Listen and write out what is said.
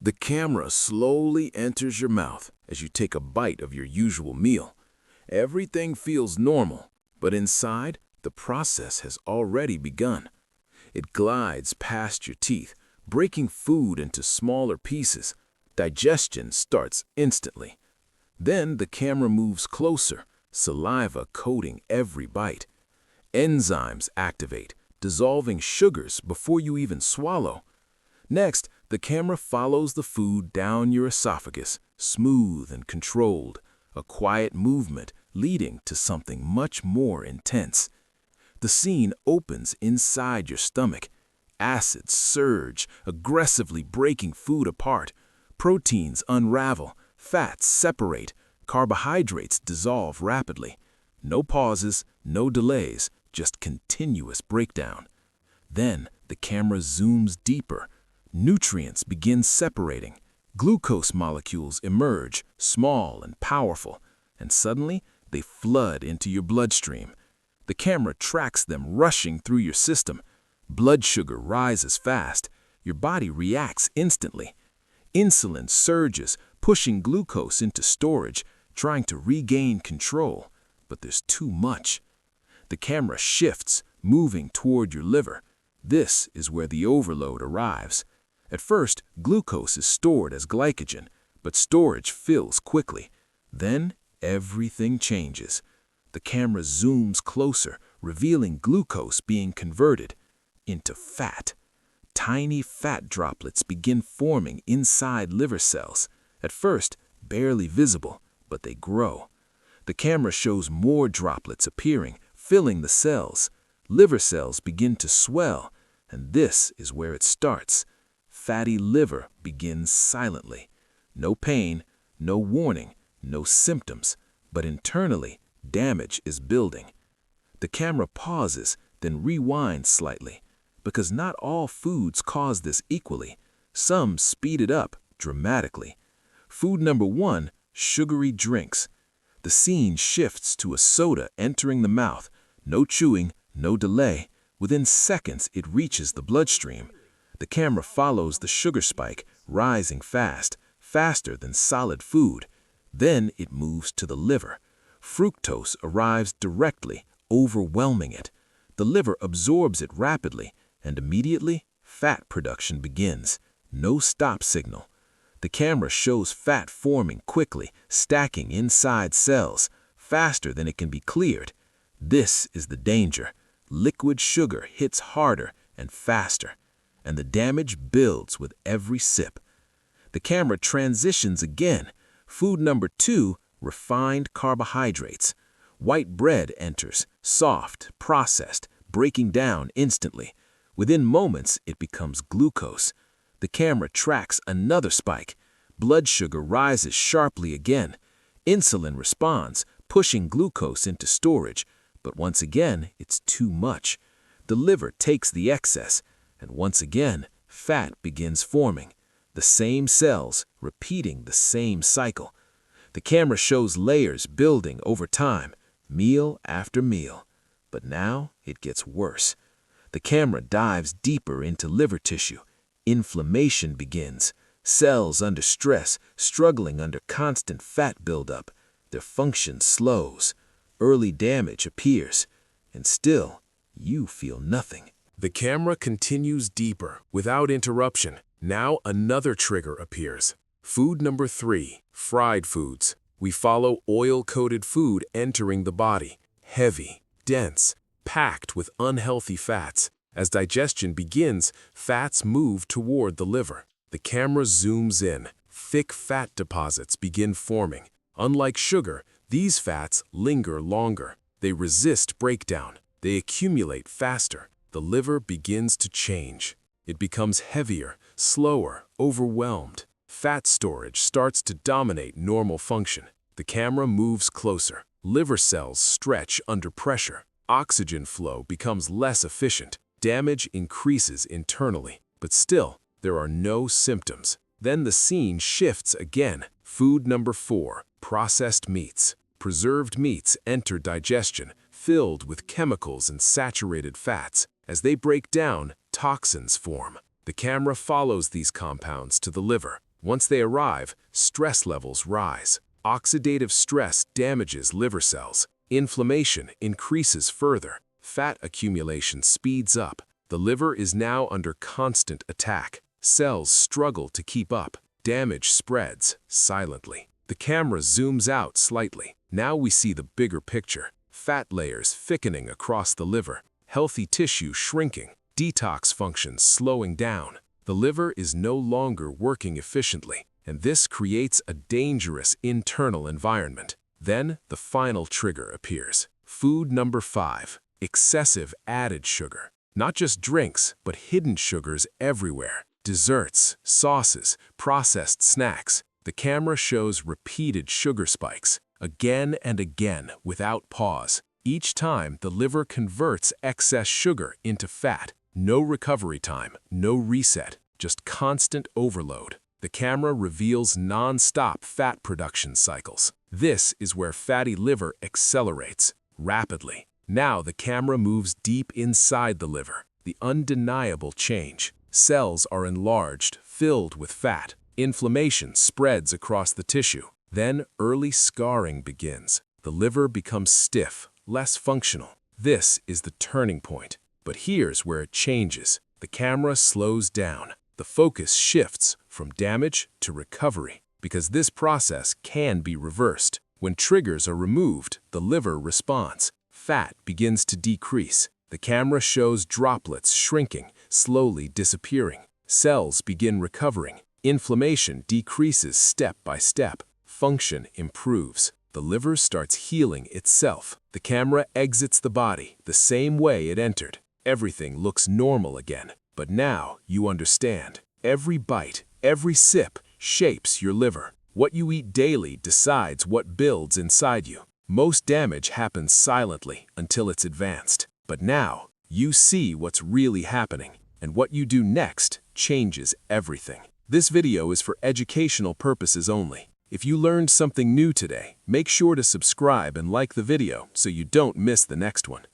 The camera slowly enters your mouth as you take a bite of your usual meal. Everything feels normal, but inside, the process has already begun. It glides past your teeth, breaking food into smaller pieces. Digestion starts instantly. Then the camera moves closer, saliva coating every bite. Enzymes activate, dissolving sugars before you even swallow. Next, the camera follows the food down your esophagus, smooth and controlled, a quiet movement leading to something much more intense. The scene opens inside your stomach. Acids surge, aggressively breaking food apart. Proteins unravel, fats separate, carbohydrates dissolve rapidly. No pauses, no delays, just continuous breakdown. Then the camera zooms deeper. Nutrients begin separating. Glucose molecules emerge, small and powerful, and suddenly they flood into your bloodstream. The camera tracks them rushing through your system. Blood sugar rises fast. Your body reacts instantly. Insulin surges, pushing glucose into storage, trying to regain control. But there's too much. The camera shifts, moving toward your liver. This is where the overload arrives. At first, glucose is stored as glycogen, but storage fills quickly. Then, everything changes. The camera zooms closer, revealing glucose being converted into fat. Tiny fat droplets begin forming inside liver cells. At first, barely visible, but they grow. The camera shows more droplets appearing, filling the cells. Liver cells begin to swell, and this is where it starts. Fatty liver begins silently. No pain, no warning, no symptoms, but internally, damage is building. The camera pauses, then rewinds slightly, because not all foods cause this equally. Some speed it up dramatically. Food number 1, sugary drinks. The scene shifts to a soda entering the mouth. No chewing, no delay. Within seconds, it reaches the bloodstream. The camera follows the sugar spike, rising fast, faster than solid food. Then it moves to the liver. Fructose arrives directly, overwhelming it. The liver absorbs it rapidly, and immediately, fat production begins. No stop signal. The camera shows fat forming quickly, stacking inside cells, faster than it can be cleared. This is the danger. Liquid sugar hits harder and faster, and the damage builds with every sip. The camera transitions again. Food number 2, refined carbohydrates. White bread enters, soft, processed, breaking down instantly. Within moments, it becomes glucose. The camera tracks another spike. Blood sugar rises sharply again. Insulin responds, pushing glucose into storage. But once again, it's too much. The liver takes the excess, and once again, fat begins forming. The same cells, repeating the same cycle. The camera shows layers building over time, meal after meal. But now it gets worse. The camera dives deeper into liver tissue. Inflammation begins. Cells under stress, struggling under constant fat buildup. Their function slows. Early damage appears. And still, you feel nothing. The camera continues deeper, without interruption. Now another trigger appears. Food number 3, fried foods. We follow oil-coated food entering the body. Heavy, dense, packed with unhealthy fats. As digestion begins, fats move toward the liver. The camera zooms in. Thick fat deposits begin forming. Unlike sugar, these fats linger longer. They resist breakdown. They accumulate faster. The liver begins to change. It becomes heavier, slower, overwhelmed. Fat storage starts to dominate normal function. The camera moves closer. Liver cells stretch under pressure. Oxygen flow becomes less efficient. Damage increases internally. But still, there are no symptoms. Then the scene shifts again. Food number 4, processed meats. Preserved meats enter digestion, filled with chemicals and saturated fats. As they break down, toxins form. The camera follows these compounds to the liver. Once they arrive, stress levels rise. Oxidative stress damages liver cells. Inflammation increases further. Fat accumulation speeds up. The liver is now under constant attack. Cells struggle to keep up. Damage spreads silently. The camera zooms out slightly. Now we see the bigger picture. Fat layers thickening across the liver. Healthy tissue shrinking. Detox function slowing down. The liver is no longer working efficiently, and this creates a dangerous internal environment. Then the final trigger appears. Food number 5. Excessive added sugar. Not just drinks, but hidden sugars everywhere. Desserts, sauces, processed snacks. The camera shows repeated sugar spikes, again and again without pause. Each time, the liver converts excess sugar into fat. No recovery time, no reset, just constant overload. The camera reveals non-stop fat production cycles. This is where fatty liver accelerates rapidly. Now the camera moves deep inside the liver. The undeniable change. Cells are enlarged, filled with fat. Inflammation spreads across the tissue. Then early scarring begins. The liver becomes stiff, less functional. This is the turning point. But here's where it changes. The camera slows down. The focus shifts from damage to recovery, because this process can be reversed. When triggers are removed, the liver responds. Fat begins to decrease. The camera shows droplets shrinking, slowly disappearing. Cells begin recovering. Inflammation decreases step by step. Function improves. The liver starts healing itself. The camera exits the body the same way it entered. Everything looks normal again. But now you understand. Every bite, every sip shapes your liver. What you eat daily decides what builds inside you. Most damage happens silently until it's advanced. But now you see what's really happening, and what you do next changes everything. This video is for educational purposes only. If you learned something new today, make sure to subscribe and like the video so you don't miss the next one.